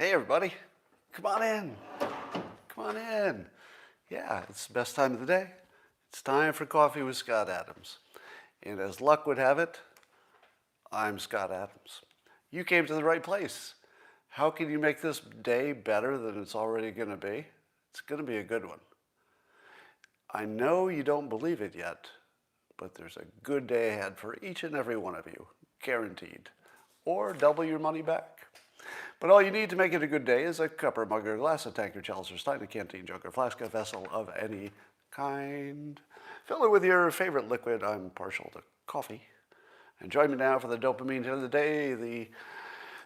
Hey everybody, come on in. Come on in. Yeah, it's the best time of the day. It's time for Coffee with Scott Adams. And as luck would have it, I'm Scott Adams. You came to the right place. How can you make this day better than it's already going to be? It's going to be a good one. I know you don't believe it yet, but there's a good day ahead for each and every one of you, guaranteed. Or double your money back. But all you need to make it a good day is a cup or mug or glass, a tankard, chalice or stein, a canteen, jug or flask, a vessel of any kind. Fill it with your favorite liquid. I'm partial to coffee. And join me now for the dopamine hit of the day, the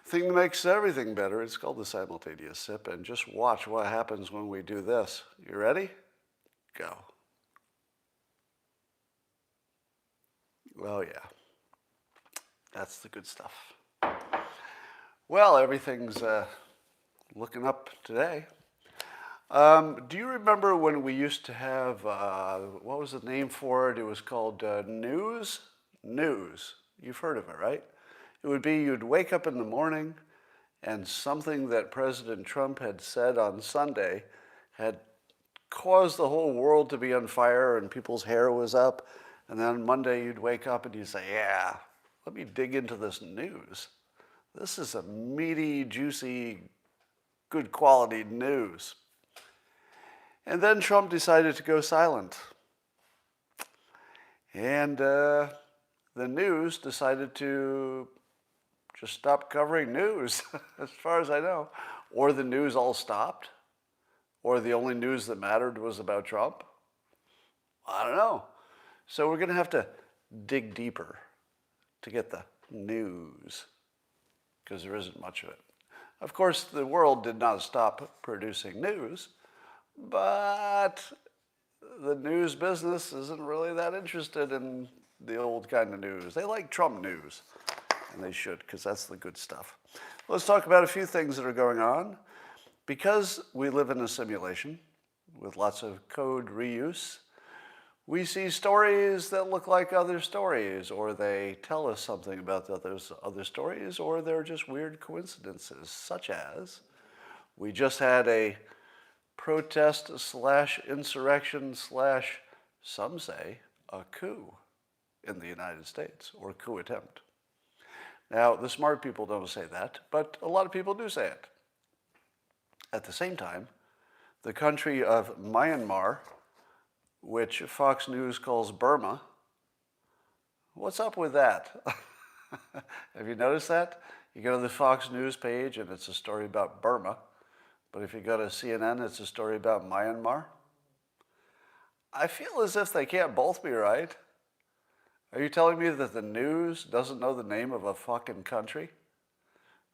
thing that makes everything better. It's called the Simultaneous Sip. And just watch what happens when we do this. You ready? Go. Well, yeah. That's the good stuff. Well, everything's looking up today. Do you remember when we used to have, what was the name for it? It was called news? News. You've heard of it, right? It would be you'd wake up in the morning and something that President Trump had said on Sunday had caused the whole world to be on fire and people's hair was up. And then Monday you'd wake up and you'd say, yeah, let me dig into this news. This is a meaty, juicy, good quality news. And then Trump decided to go silent. And the news decided to just stop covering news, as far as I know. Or the news all stopped. Or the only news that mattered was about Trump. I don't know. So we're going to have to dig deeper to get the news, because there isn't much of it. Of course, the world did not stop producing news, but the news business isn't really that interested in the old kind of news. They like Trump news, and they should, because that's the good stuff. Let's talk about a few things that are going on. Because we live in a simulation with lots of code reuse, we see stories that look like other stories, or they tell us something about those other stories, or they're just weird coincidences, such as we just had a protest / insurrection / some say a coup in the United States, or coup attempt. Now, the smart people don't say that, but a lot of people do say it. At the same time, the country of Myanmar, which Fox News calls Burma. What's up with that? Have you noticed that? You go to the Fox News page and it's a story about Burma, but if you go to CNN, it's a story about Myanmar. I feel as if they can't both be right. Are you telling me that the news doesn't know the name of a fucking country?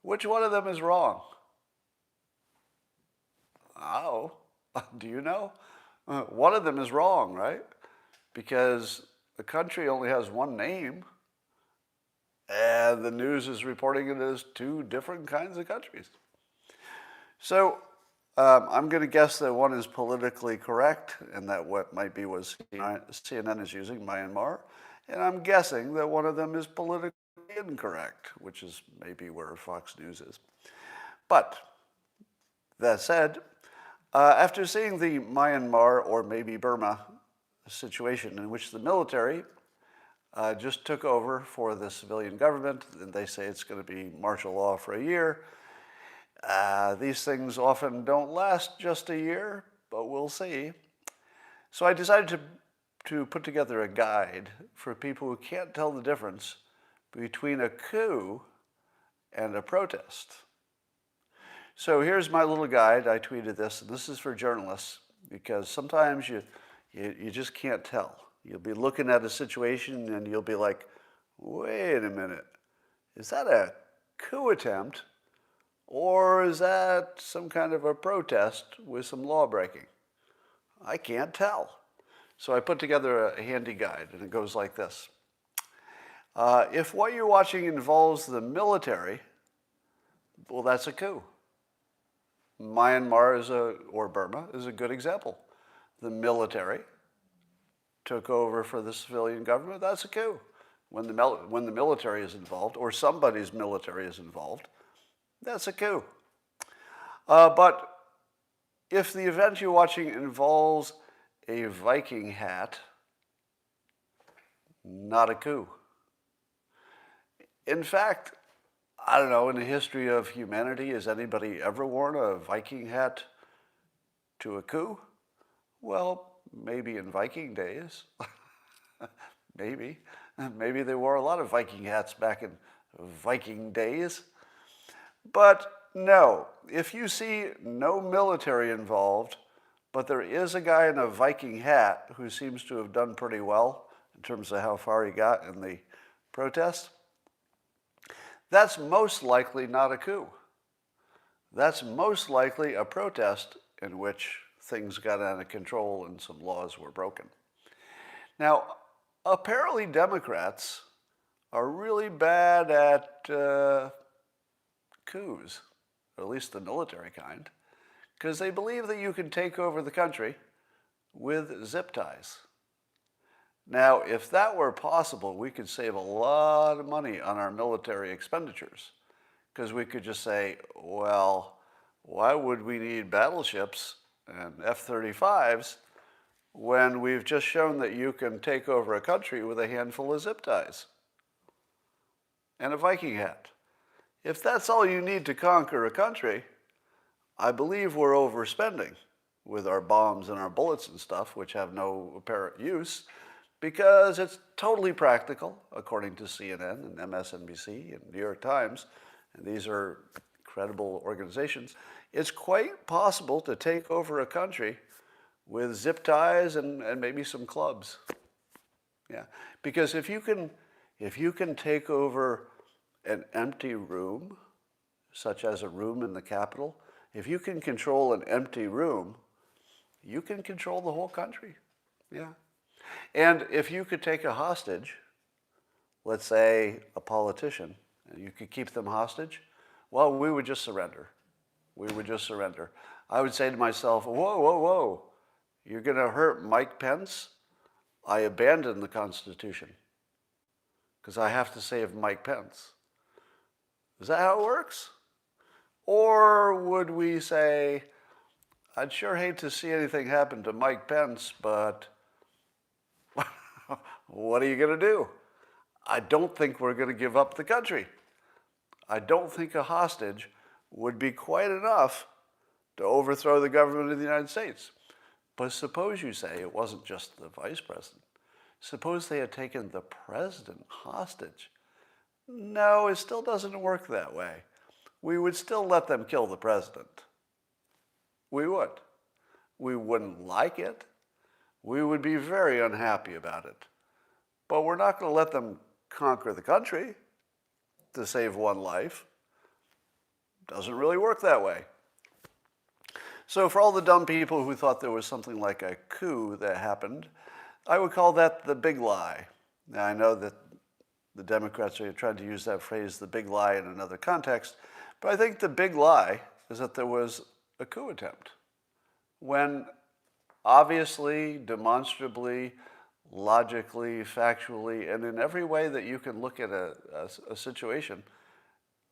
Which one of them is wrong? Oh, do you know? One of them is wrong, right? Because the country only has one name, and the news is reporting it as two different kinds of countries. So I'm going to guess that one is politically correct, and that what might be what CNN is using, Myanmar. And I'm guessing that one of them is politically incorrect, which is maybe where Fox News is. But that said, after seeing the Myanmar, or maybe Burma, situation in which the military just took over for the civilian government, and they say it's going to be martial law for a year. These things often don't last just a year, but we'll see. So I decided to put together a guide for people who can't tell the difference between a coup and a protest. So here's my little guide. I tweeted this, and this is for journalists, because sometimes you just can't tell. You'll be looking at a situation and you'll be like, wait a minute, is that a coup attempt, or is that some kind of a protest with some law breaking? I can't tell. So I put together a handy guide, and it goes like this. If what you're watching involves the military, well, that's a coup. Myanmar or Burma is a good example. The military took over for the civilian government. That's a coup. When the military is involved, or somebody's military is involved, that's a coup. But if the event you're watching involves a Viking hat, not a coup. In fact, I don't know, in the history of humanity, has anybody ever worn a Viking hat to a coup? Well, maybe in Viking days. Maybe. Maybe they wore a lot of Viking hats back in Viking days. But no, if you see no military involved, but there is a guy in a Viking hat who seems to have done pretty well in terms of how far he got in the protest, that's most likely not a coup. That's most likely a protest in which things got out of control and some laws were broken. Now, apparently Democrats are really bad at coups, or at least the military kind, because they believe that you can take over the country with zip ties. Now, if that were possible, we could save a lot of money on our military expenditures, because we could just say, well, why would we need battleships and F-35s when we've just shown that you can take over a country with a handful of zip ties and a Viking hat? If that's all you need to conquer a country, I believe we're overspending with our bombs and our bullets and stuff, which have no apparent use, because it's totally practical, according to CNN and MSNBC and New York Times, and these are credible organizations. It's quite possible to take over a country with zip ties and maybe some clubs. Yeah, because if you can take over an empty room, such as a room in the Capitol, if you can control an empty room, you can control the whole country. Yeah. And if you could take a hostage, let's say a politician, and you could keep them hostage, well, we would just surrender. We would just surrender. I would say to myself, whoa, whoa, whoa, you're going to hurt Mike Pence? I abandon the Constitution because I have to save Mike Pence. Is that how it works? Or would we say, I'd sure hate to see anything happen to Mike Pence, but what are you going to do? I don't think we're going to give up the country. I don't think a hostage would be quite enough to overthrow the government of the United States. But suppose you say it wasn't just the vice president. Suppose they had taken the president hostage. No, it still doesn't work that way. We would still let them kill the president. We would. We wouldn't like it. We would be very unhappy about it. But we're not going to let them conquer the country to save one life. Doesn't really work that way. So for all the dumb people who thought there was something like a coup that happened, I would call that the big lie. Now, I know that the Democrats are trying to use that phrase, the big lie, in another context, but I think the big lie is that there was a coup attempt, when obviously, demonstrably, logically, factually, and in every way that you can look at a situation,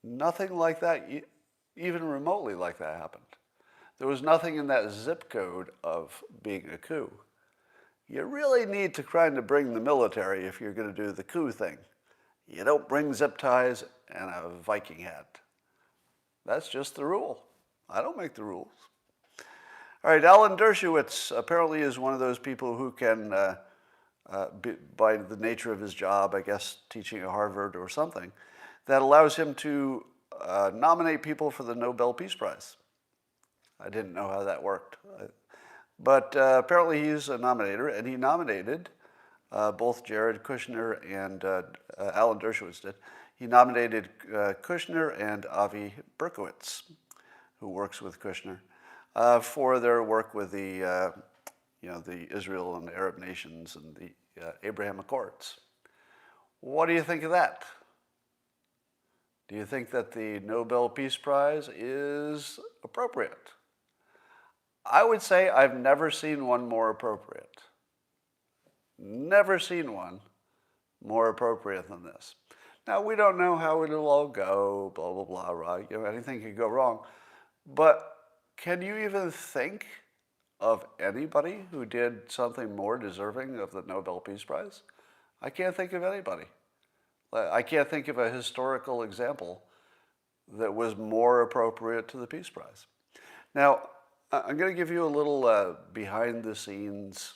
nothing like that, even remotely like that, happened. There was nothing in that zip code of being a coup. You really need to kind of bring the military if you're going to do the coup thing. You don't bring zip ties and a Viking hat. That's just the rule. I don't make the rules. All right, Alan Dershowitz apparently is one of those people who can, by the nature of his job, I guess teaching at Harvard or something, that allows him to nominate people for the Nobel Peace Prize. I didn't know how that worked. But apparently he's a nominator, and he nominated both Jared Kushner and Alan Dershowitz did. He nominated Kushner and Avi Berkowitz, who works with Kushner, for their work with the Israel and Arab nations and the Abraham Accords. What do you think of that? Do you think that the Nobel Peace Prize is appropriate? I would say I've never seen one more appropriate. Never seen one more appropriate than this. Now, we don't know how it'll all go, blah, blah, blah, right? Anything could go wrong. But can you even think of anybody who did something more deserving of the Nobel Peace Prize? I can't think of anybody. I can't think of a historical example that was more appropriate to the Peace Prize. Now, I'm going to give you a little behind-the-scenes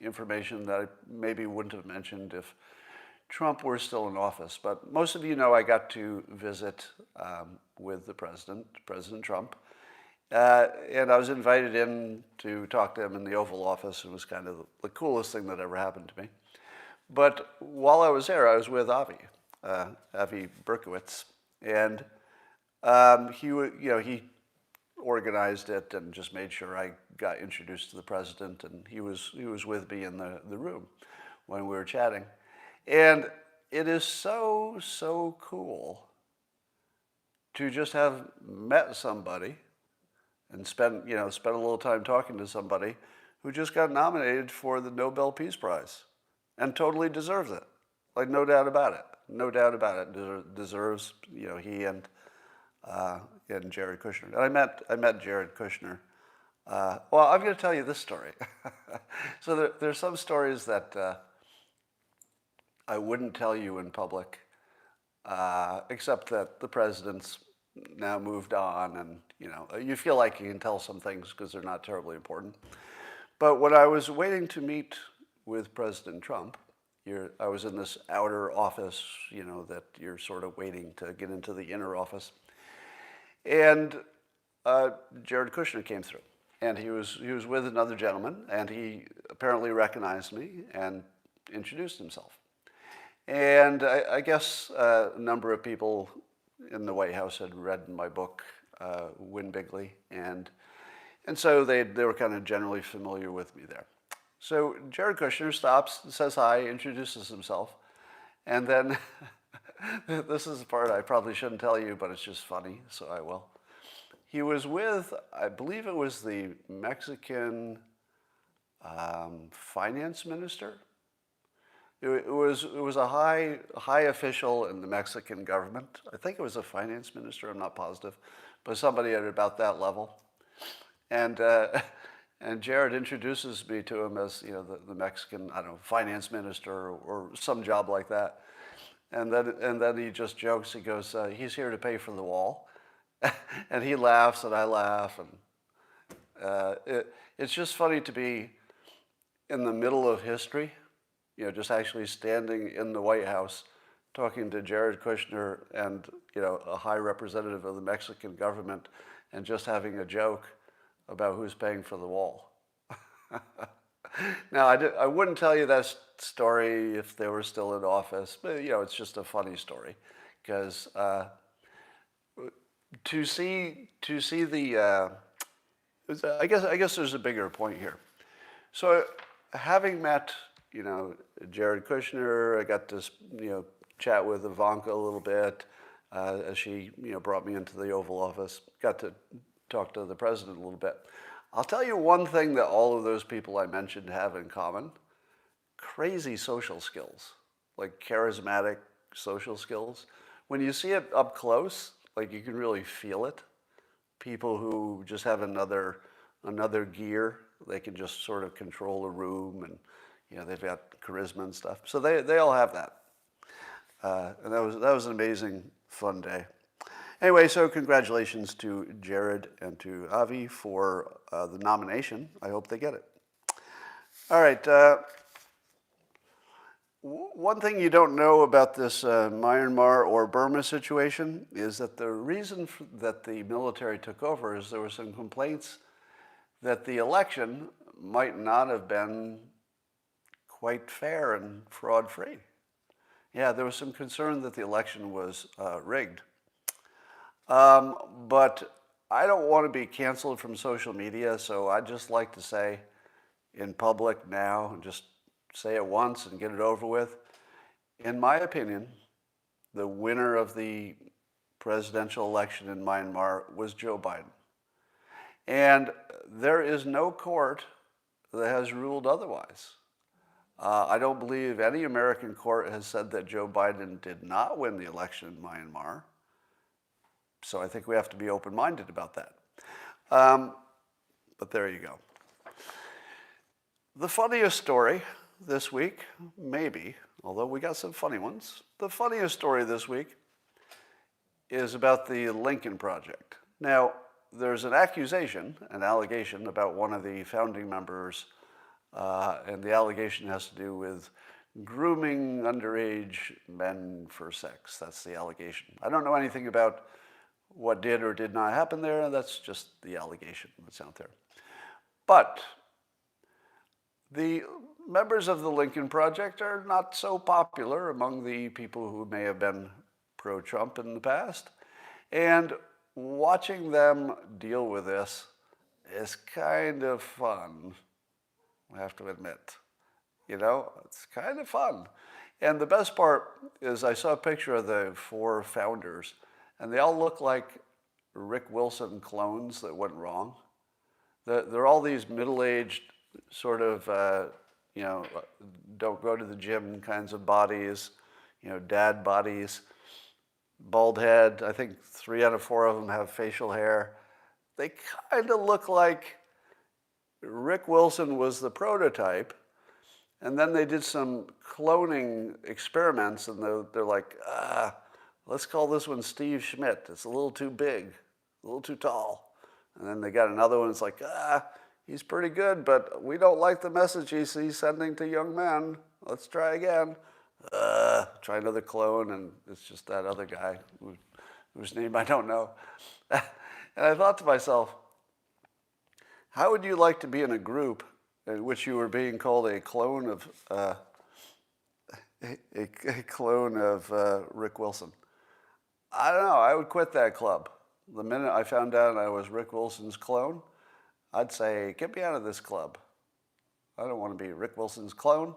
information that I maybe wouldn't have mentioned if Trump were still in office. But most of you know I got to visit with the president, President Trump. And I was invited in to talk to him in the Oval Office. It was kind of the coolest thing that ever happened to me. But while I was there, I was with Avi Berkowitz. And he organized it and just made sure I got introduced to the president, and he was with me in the room when we were chatting. And it is so cool to just have met somebody and spent a little time talking to somebody who just got nominated for the Nobel Peace Prize and totally deserves it. Like, no doubt about it. No doubt about it. Deserves, he and Jared Kushner. And I met Jared Kushner. Well, I'm going to tell you this story. So there's some stories that I wouldn't tell you in public, except that the president's now moved on, and you feel like you can tell some things because they're not terribly important. But when I was waiting to meet with President Trump, I was in this outer office, that you're sort of waiting to get into the inner office. And Jared Kushner came through, and he was with another gentleman, and he apparently recognized me and introduced himself. And I guess a number of people in the White House had read my book, Win Bigly, and so they were kind of generally familiar with me there. So Jared Kushner stops, says hi, introduces himself, and then this is the part I probably shouldn't tell you, but it's just funny, so I will. He was with, I believe it was the Mexican finance minister. It was a high official in the Mexican government. I think it was a finance minister, I'm not positive, but somebody at about that level. And Jared introduces me to him as the Mexican, I don't know, finance minister or some job like that. And then he just jokes. He goes, he's here to pay for the wall. And he laughs and I laugh. And it's just funny to be in the middle of history, just actually standing in the White House talking to Jared Kushner and a high representative of the Mexican government, and just having a joke about who's paying for the wall. Now, I wouldn't tell you that story if they were still in office, but it's just a funny story, because to see the I guess there's a bigger point here. So having met Jared Kushner, I got to chat with Ivanka a little bit as she brought me into the Oval Office. Got to talk to the president a little bit. I'll tell you one thing that all of those people I mentioned have in common: crazy social skills, like charismatic social skills. When you see it up close, like, you can really feel it. People who just have another gear, they can just sort of control a room, and they've got charisma and stuff. So they all have that. And that was an amazing, fun day. Anyway, so congratulations to Jared and to Avi for the nomination. I hope they get it. All right. One thing you don't know about this Myanmar or Burma situation is that the reason that the military took over is there were some complaints that the election might not have been quite fair and fraud-free. Yeah, there was some concern that the election was rigged. But I don't want to be canceled from social media, so I'd just like to say in public now, and just say it once and get it over with. In my opinion, the winner of the presidential election in Myanmar was Joe Biden. And there is no court that has ruled otherwise. I don't believe any American court has said that Joe Biden did not win the election in Myanmar. So I think we have to be open-minded about that. But there you go. The funniest story this week, maybe, although we got some funny ones, the funniest story this week is about the Lincoln Project. Now, there's an allegation about one of the founding members, and the allegation has to do with grooming underage men for sex. That's the allegation. I don't know anything about what did or did not happen there. That's just the allegation that's out there. But the members of the Lincoln Project are not so popular among the people who may have been pro-Trump in the past. And watching them deal with this is kind of fun, I have to admit. You know, it's kind of fun. And the best part is I saw a picture of the 4 founders, and they all look like Rick Wilson clones that went wrong. They're all these middle-aged sort of, don't go to the gym kinds of bodies, dad bodies, bald head. I think 3 out of 4 of them have facial hair. They kind of look like Rick Wilson was the prototype, and then they did some cloning experiments, and they're like, let's call this one Steve Schmidt. It's a little too big, a little too tall. And then they got another one, it's like, he's pretty good, but we don't like the message he's sending to young men. Let's try again. Try another clone, and it's just that other guy whose name I don't know. And I thought to myself, how would you like to be in a group in which you were being called a clone of Rick Wilson? I don't know. I would quit that club. The minute I found out I was Rick Wilson's clone, I'd say, get me out of this club. I don't want to be Rick Wilson's clone.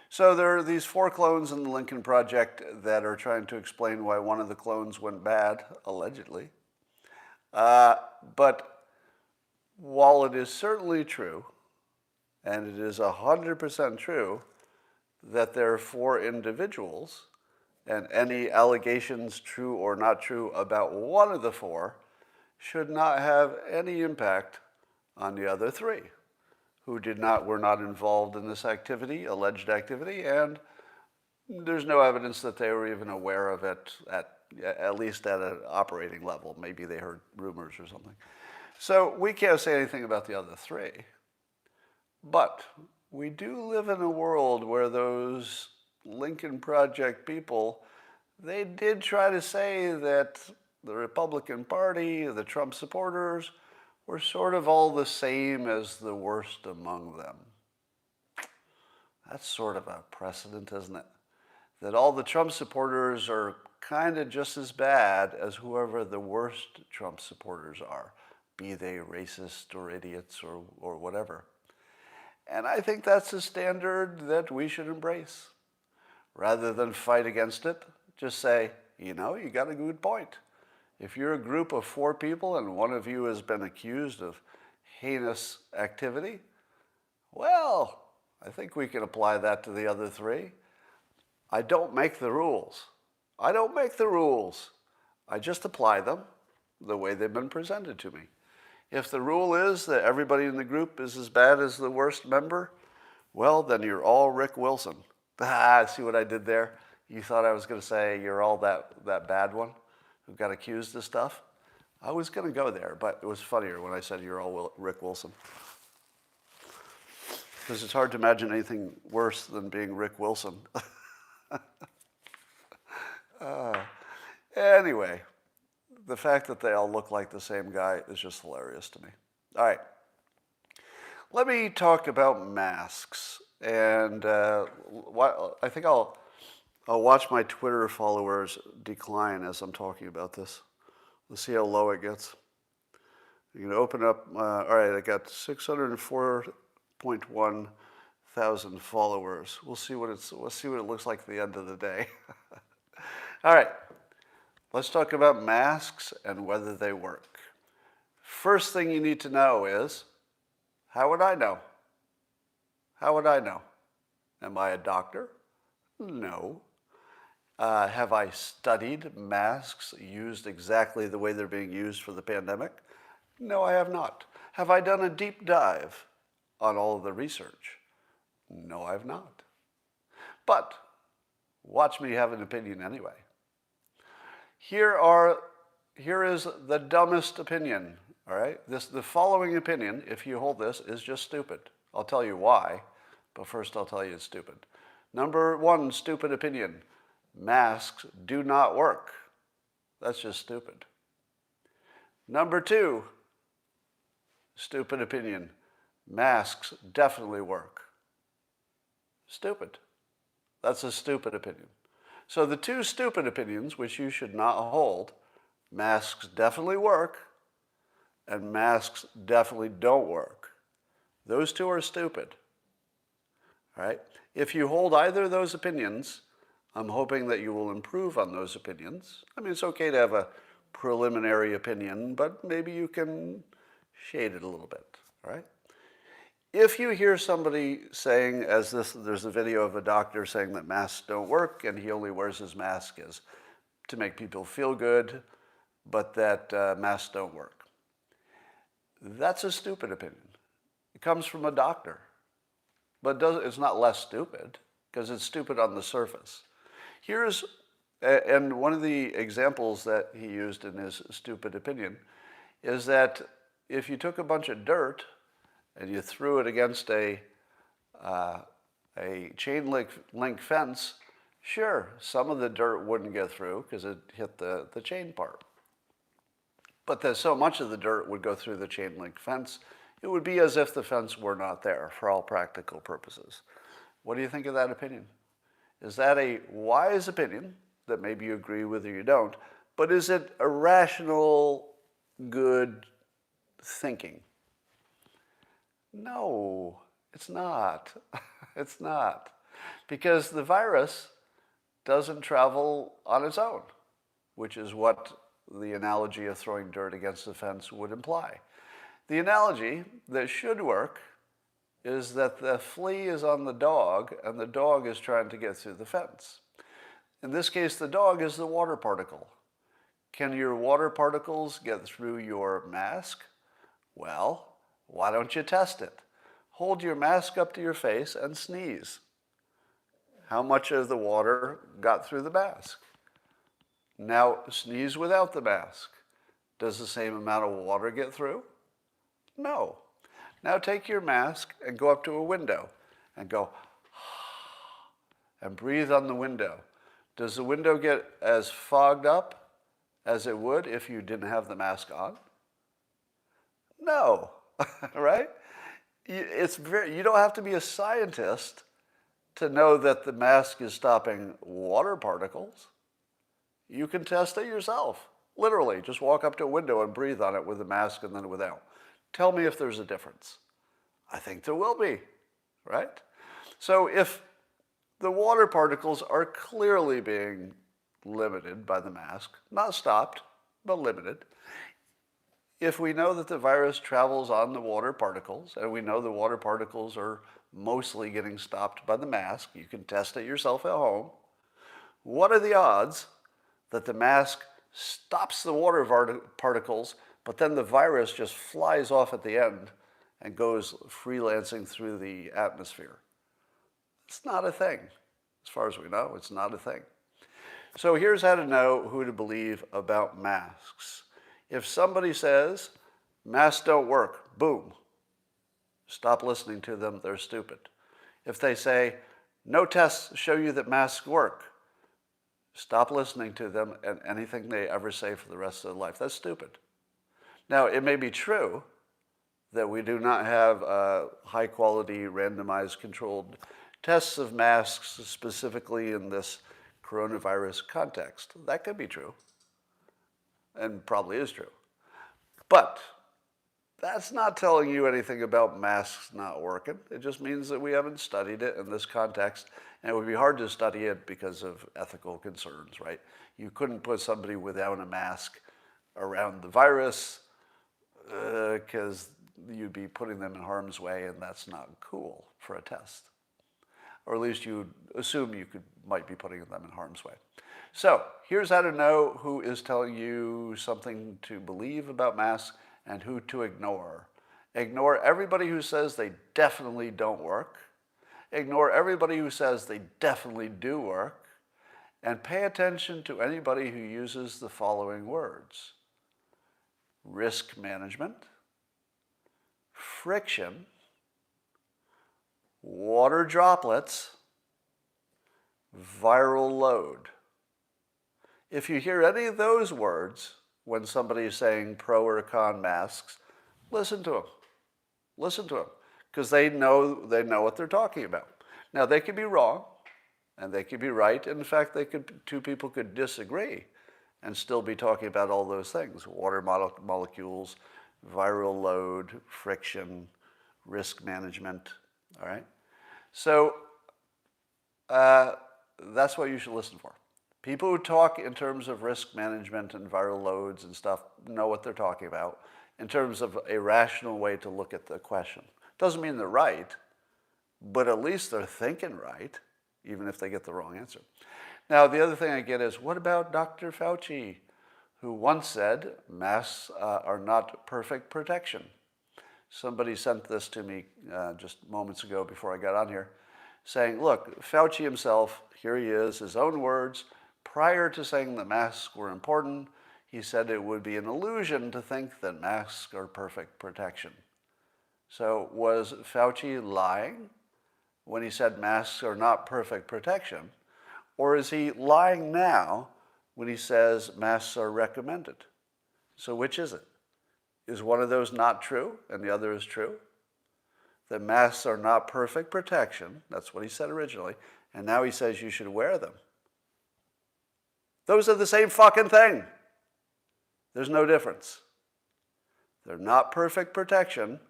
So there are these 4 clones in the Lincoln Project that are trying to explain why one of the clones went bad, allegedly. But while it is certainly true, and it is 100% true, that there are 4 individuals, and any allegations, true or not true, about one of the 4 should not have any impact on the other 3, who were not involved in this activity, alleged activity, and there's no evidence that they were even aware of it at least at an operating level. Maybe they heard rumors or something. So we can't say anything about the other 3. But we do live in a world where those Lincoln Project people, they did try to say that the Republican Party, the Trump supporters, were sort of all the same as the worst among them. That's sort of a precedent, isn't it? That all the Trump supporters are kind of just as bad as whoever the worst Trump supporters are, be they racist or idiots or whatever. And I think that's a standard that we should embrace. Rather than fight against it, just say, you got a good point. If you're a group of 4 people and one of you has been accused of heinous activity, well, I think we can apply that to the other 3. I don't make the rules. I just apply them the way they've been presented to me. If the rule is that everybody in the group is as bad as the worst member, well, then you're all Rick Wilson. See what I did there? You thought I was going to say you're all that bad one who got accused of stuff? I was going to go there, but it was funnier when I said you're all Rick Wilson. Because it's hard to imagine anything worse than being Rick Wilson. Anyway, the fact that they all look like the same guy is just hilarious to me. All right. Let me talk about masks. And I think I'll watch my Twitter followers decline as I'm talking about this. Let's see how low it gets. You can open up. All right, I got 604.1 thousand followers. We'll see what it looks like at the end of the day. All right, let's talk about masks and whether they work. First thing you need to know is, how would I know? How would I know? Am I a doctor? No. Have I studied masks used exactly the way they're being used for the pandemic? No, I have not. Have I done a deep dive on all of the research? No, I have not. But watch me have an opinion anyway. Here is the dumbest opinion, all right? The following opinion, if you hold this, is just stupid. I'll tell you why, but first I'll tell you it's stupid. Number one stupid opinion, masks do not work. That's just stupid. Number two, stupid opinion, masks definitely work. Stupid. That's a stupid opinion. So the two stupid opinions, which you should not hold, masks definitely work and masks definitely don't work. Those two are stupid. All right? If you hold either of those opinions, I'm hoping that you will improve on those opinions. I mean, it's okay to have a preliminary opinion, but maybe you can shade it a little bit. All right? If you hear somebody saying, there's a video of a doctor saying that masks don't work and he only wears his mask to make people feel good, but that masks don't work. That's a stupid opinion. It comes from a doctor, but it's not less stupid because it's stupid on the surface. And one of the examples that he used in his stupid opinion is that if you took a bunch of dirt and you threw it against a chain link fence, sure, some of the dirt wouldn't get through because it hit the chain part. But there's so much of the dirt would go through the chain link fence, it would be as if the fence were not there for all practical purposes. What do you think of that opinion? Is that a wise opinion that maybe you agree with or you don't, but is it a rational, good thinking? No, it's not. It's not. Because the virus doesn't travel on its own, which is what the analogy of throwing dirt against the fence would imply. The analogy that should work is that the flea is on the dog and the dog is trying to get through the fence. In this case, the dog is the water particle. Can your water particles get through your mask? Well, why don't you test it? Hold your mask up to your face and sneeze. How much of the water got through the mask? Now sneeze without the mask. Does the same amount of water get through? No. Now take your mask and go up to a window and go and breathe on the window. Does the window get as fogged up as it would if you didn't have the mask on? No, right? You don't have to be a scientist to know that the mask is stopping water particles. You can test it yourself. Literally, just walk up to a window and breathe on it with a mask and then without. Tell me if there's a difference. I think there will be, right? So if the water particles are clearly being limited by the mask, not stopped, but limited, if we know that the virus travels on the water particles, and we know the water particles are mostly getting stopped by the mask, you can test it yourself at home, what are the odds that the mask stops the water particles, but then the virus just flies off at the end and goes freelancing through the atmosphere? It's not a thing. As far as we know, it's not a thing. So here's how to know who to believe about masks. If somebody says, masks don't work, boom, stop listening to them, they're stupid. If they say, no tests show you that masks work, stop listening to them and anything they ever say for the rest of their life. That's stupid. Now, it may be true that we do not have high-quality, randomized, controlled tests of masks specifically in this coronavirus context. That could be true, and probably is true. But that's not telling you anything about masks not working. It just means that we haven't studied it in this context, and it would be hard to study it because of ethical concerns, right? You couldn't put somebody without a mask around the virus because you'd be putting them in harm's way, and that's not cool for a test. Or at least you'd assume you might be putting them in harm's way. So here's how to know who is telling you something to believe about masks and who to ignore. Ignore everybody who says they definitely don't work. Ignore everybody who says they definitely do work. And pay attention to anybody who uses the following words: risk management, friction, water droplets, viral load. If you hear any of those words when somebody is saying pro or con masks, listen to them. Listen to them, because they know what they're talking about. Now, they could be wrong, and they could be right. In fact, two people could disagree and still be talking about all those things: water molecules, viral load, friction, risk management. All right? So that's what you should listen for. People who talk in terms of risk management and viral loads and stuff know what they're talking about in terms of a rational way to look at the question. Doesn't mean they're right, but at least they're thinking right, even if they get the wrong answer. Now, the other thing I get is, what about Dr. Fauci, who once said masks are not perfect protection? Somebody sent this to me just moments ago before I got on here, saying, look, Fauci himself, here he is, his own words, prior to saying that masks were important, he said it would be an illusion to think that masks are perfect protection. So was Fauci lying when he said masks are not perfect protection? Or is he lying now when he says masks are recommended? So which is it? Is one of those not true and the other is true? That masks are not perfect protection, that's what he said originally, and now he says you should wear them. Those are the same fucking thing. There's no difference. They're not perfect protection,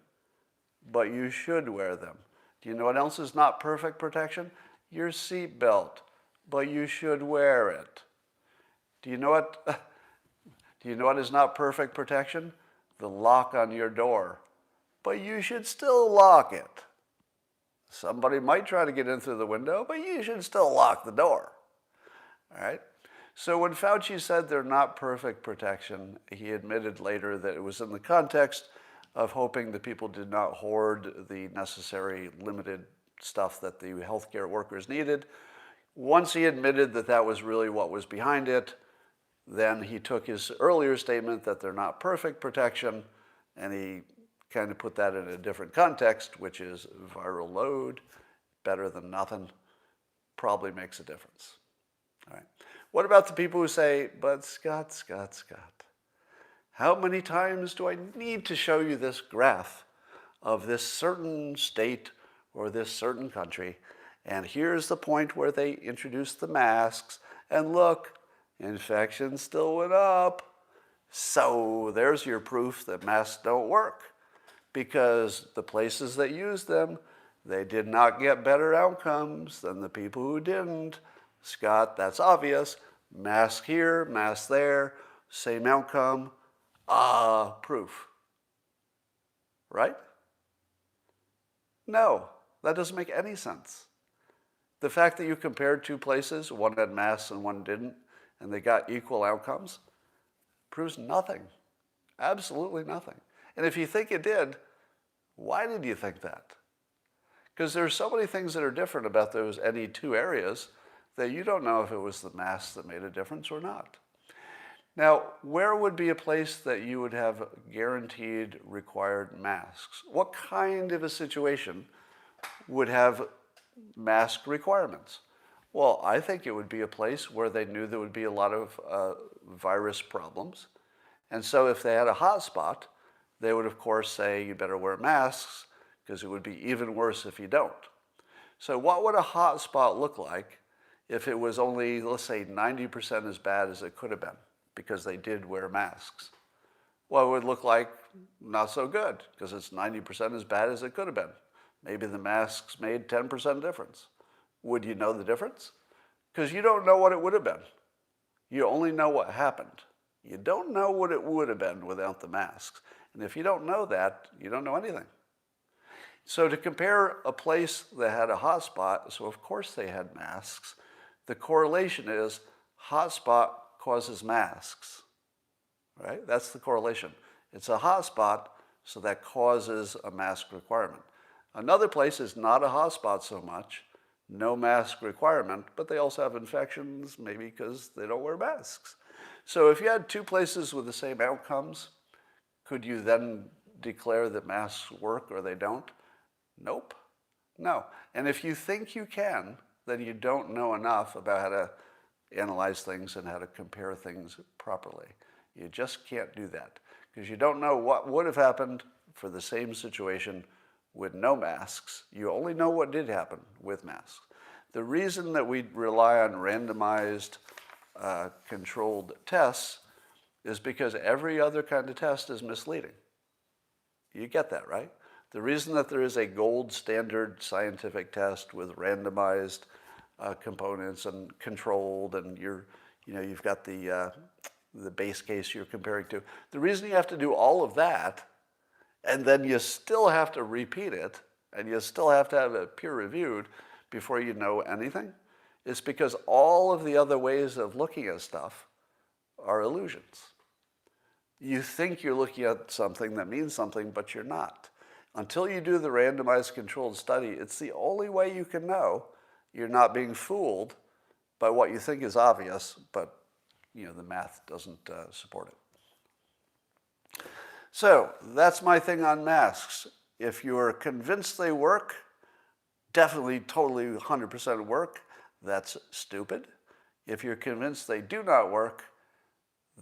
but you should wear them. Do you know what else is not perfect protection? Your seatbelt, but you should wear it. Do you know what is not perfect protection? The lock on your door, but you should still lock it. Somebody might try to get in through the window, but you should still lock the door. All right? So when Fauci said they're not perfect protection, he admitted later that it was in the context of hoping that people did not hoard the necessary limited stuff that the healthcare workers needed. Once he admitted that that was really what was behind it, then he took his earlier statement that they're not perfect protection, and he kind of put that in a different context, which is viral load, better than nothing, probably makes a difference. All right. What about the people who say, but Scott, how many times do I need to show you this graph of this certain state or this certain country? And here's the point where they introduced the masks, and look, infection still went up. So there's your proof that masks don't work, because the places that used them, they did not get better outcomes than the people who didn't. Scott, that's obvious. Mask here, mask there, same outcome. Proof. Right? No, that doesn't make any sense. The fact that you compared two places, one had masks and one didn't, and they got equal outcomes, proves nothing. Absolutely nothing. And if you think it did, why did you think that? Because there's so many things that are different about those any two areas that you don't know if it was the masks that made a difference or not. Now, where would be a place that you would have guaranteed required masks? What kind of a situation would have mask requirements? Well, I think it would be a place where they knew there would be a lot of virus problems. And so if they had a hot spot, they would, of course, say you better wear masks, because it would be even worse if you don't. So what would a hot spot look like if it was only, let's say, 90% as bad as it could have been, because they did wear masks? Well, it would look like not so good, because it's 90% as bad as it could have been. Maybe the masks made 10% difference. Would you know the difference? Because you don't know what it would have been. You only know what happened. You don't know what it would have been without the masks. And if you don't know that, you don't know anything. So to compare a place that had a hot spot, so of course they had masks, the correlation is hot spot causes masks, right? That's the correlation. It's a hotspot, so that causes a mask requirement. Another place is not a hotspot so much, no mask requirement, but they also have infections, maybe because they don't wear masks. So if you had two places with the same outcomes, could you then declare that masks work or they don't? Nope. No. And if you think you can, then you don't know enough about how to analyze things and how to compare things properly. You just can't do that because you don't know what would have happened for the same situation with no masks. You only know what did happen with masks. The reason that we rely on randomized controlled tests is because every other kind of test is misleading. You get that, right? The reason that there is a gold standard scientific test with randomized components and controlled, and you've got the base case you're comparing to. The reason you have to do all of that, and then you still have to repeat it, and you still have to have it peer-reviewed before you know anything, is because all of the other ways of looking at stuff are illusions. You think you're looking at something that means something, but you're not. Until you do the randomized controlled study, it's the only way you can know you're not being fooled by what you think is obvious, but the math doesn't support it. So that's my thing on masks. If you're convinced they work, definitely, totally, 100% work, that's stupid. If you're convinced they do not work,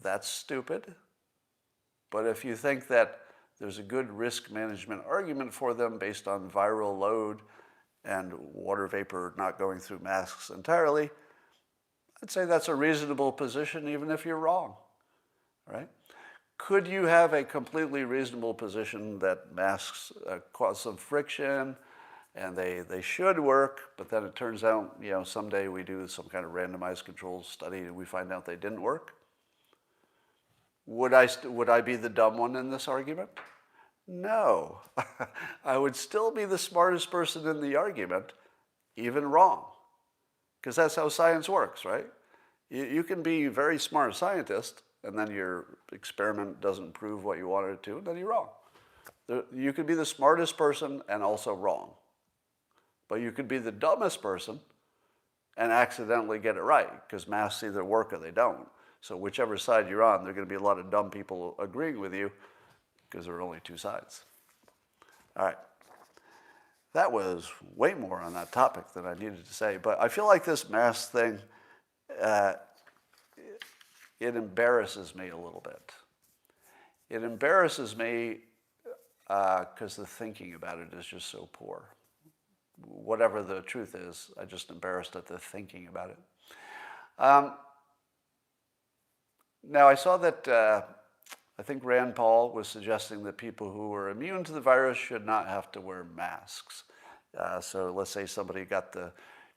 that's stupid. But if you think that there's a good risk management argument for them based on viral load and water vapor not going through masks entirely, I'd say that's a reasonable position even if you're wrong, right? Could you have a completely reasonable position that masks cause some friction and they should work, but then it turns out, someday we do some kind of randomized controlled study and we find out they didn't work? Would I be the dumb one in this argument? No. I would still be the smartest person in the argument, even wrong. Because that's how science works, right? You can be a very smart scientist, and then your experiment doesn't prove what you wanted it to, and then you're wrong. You could be the smartest person and also wrong. But you could be the dumbest person and accidentally get it right, because masks either work or they don't. So whichever side you're on, there are going to be a lot of dumb people agreeing with you because there are only two sides. All right. That was way more on that topic than I needed to say. But I feel like this mask thing, it embarrasses me a little bit. It embarrasses me because the thinking about it is just so poor. Whatever the truth is, I'm just embarrassed at the thinking about it. Now, I saw that I think Rand Paul was suggesting that people who are immune to the virus should not have to wear masks. So let's say somebody got the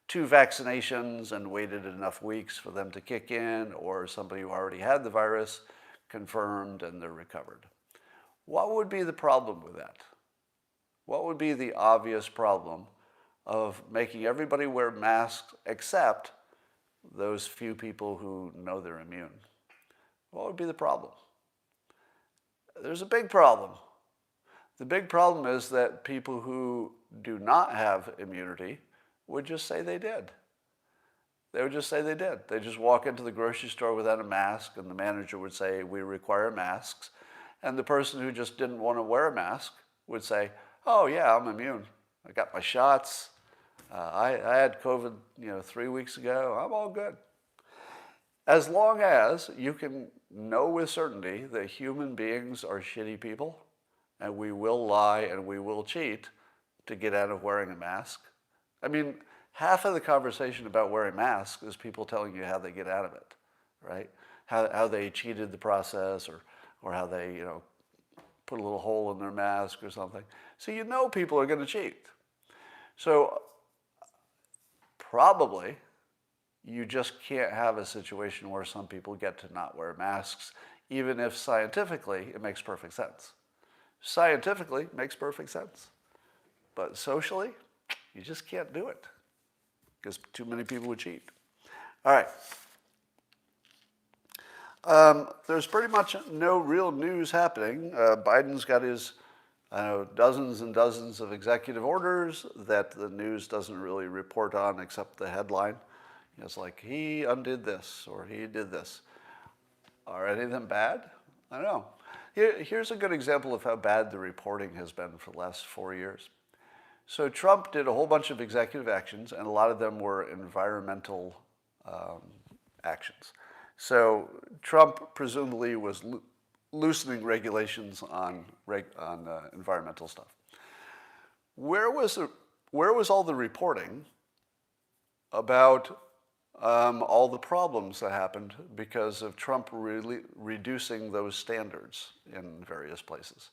2 vaccinations and waited enough weeks for them to kick in, or somebody who already had the virus confirmed and they're recovered. What would be the problem with that? What would be the obvious problem of making everybody wear masks except those few people who know they're immune? What would be the problem? There's a big problem. The big problem is that people who do not have immunity would just say they did. They would just say they did. They just walk into the grocery store without a mask, and the manager would say, we require masks. And the person who just didn't want to wear a mask would say, oh yeah, I'm immune. I got my shots. I had COVID 3 weeks ago. I'm all good. As long as you can know with certainty that human beings are shitty people, and we will lie and we will cheat to get out of wearing a mask. I mean, half of the conversation about wearing masks is people telling you how they get out of it, right? How they cheated the process, or how they put a little hole in their mask or something. So people are going to cheat. So probably you just can't have a situation where some people get to not wear masks, even if scientifically it makes perfect sense. Scientifically, it makes perfect sense. But socially, you just can't do it because too many people would cheat. All right. There's pretty much no real news happening. Biden's got his, dozens and dozens of executive orders that the news doesn't really report on except the headline. It's like, he undid this or he did this. Are any of them bad? I don't know. Here's a good example of how bad the reporting has been for the last 4 years. So Trump did a whole bunch of executive actions, and a lot of them were environmental actions. So Trump presumably was loosening regulations on environmental stuff. Where was all the reporting about all the problems that happened because of Trump really reducing those standards in various places?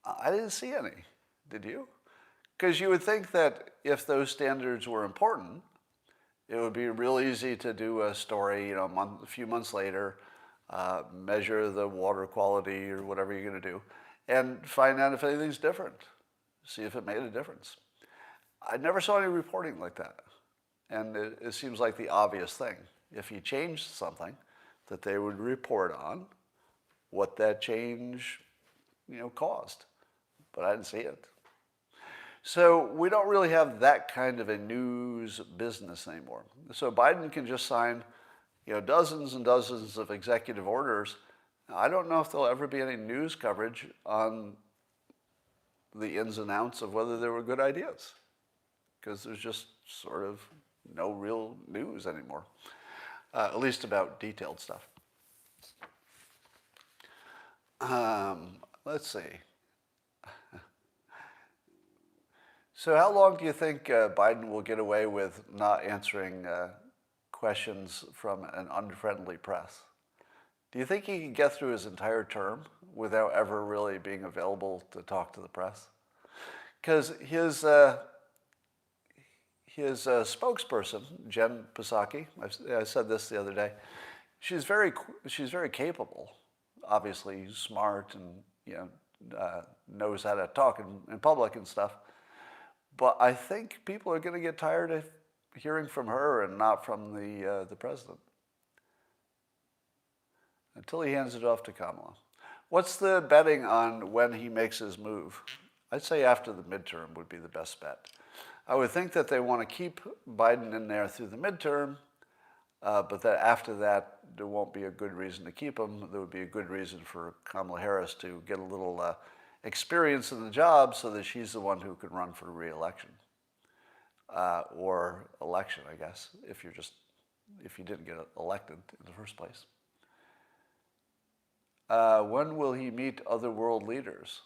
I didn't see any. Did you? Because you would think that if those standards were important, it would be real easy to do a story, a few months later, measure the water quality or whatever you're going to do, and find out if anything's different, see if it made a difference. I never saw any reporting like that. And it seems like the obvious thing. If he changed something, that they would report on what that change, caused. But I didn't see it. So we don't really have that kind of a news business anymore. So Biden can just sign, dozens and dozens of executive orders. I don't know if there'll ever be any news coverage on the ins and outs of whether they were good ideas, because there's just sort of no real news anymore, at least about detailed stuff. Let's see. So how long do you think Biden will get away with not answering questions from an unfriendly press? Do you think he can get through his entire term without ever really being available to talk to the press? Because his spokesperson, Jen Psaki, I said this the other day, she's very capable. Obviously, smart and knows how to talk in public and stuff. But I think people are going to get tired of hearing from her and not from the president until he hands it off to Kamala. What's the betting on when he makes his move? I'd say after the midterm would be the best bet. I would think that they want to keep Biden in there through the midterm, but that after that, there won't be a good reason to keep him. There would be a good reason for Kamala Harris to get a little experience in the job so that she's the one who can run for re-election. Or election, I guess, if you didn't get elected in the first place. When will he meet other world leaders?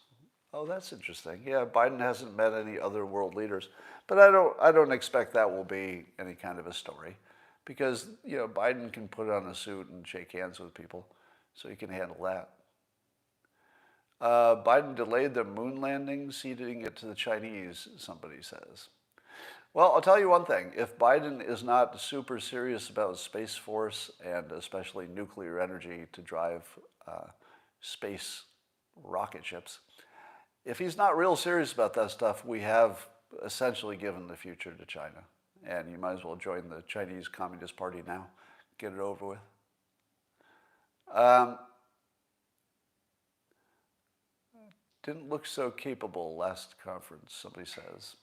Oh, that's interesting. Yeah, Biden hasn't met any other world leaders, but I don't expect that will be any kind of a story, because Biden can put on a suit and shake hands with people, so he can handle that. Biden delayed the moon landing, ceding it to the Chinese, somebody says. Well, I'll tell you one thing. If Biden is not super serious about Space Force and especially nuclear energy to drive space rocket ships, if he's not real serious about that stuff, we have essentially given the future to China. And you might as well join the Chinese Communist Party now. Get it over with. Didn't look so capable last conference, somebody says.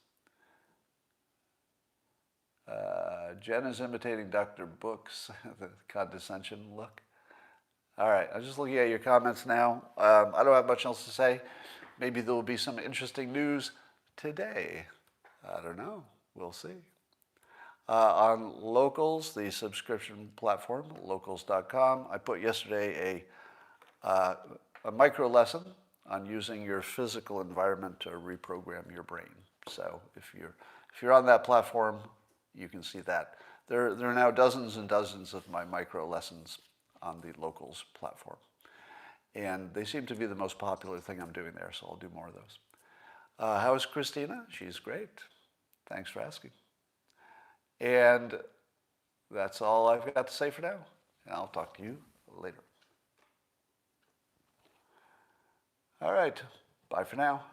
Jen is imitating Dr. Books, the condescension look. All right, I'm just looking at your comments now. I don't have much else to say. Maybe there will be some interesting news today. I don't know. We'll see. On Locals, the subscription platform, locals.com, I put yesterday a micro lesson on using your physical environment to reprogram your brain. So if you're on that platform, you can see that. There are now dozens and dozens of my micro lessons on the Locals platform. And they seem to be the most popular thing I'm doing there, so I'll do more of those. How's Christina? She's great. Thanks for asking. And that's all I've got to say for now. And I'll talk to you later. All right. Bye for now.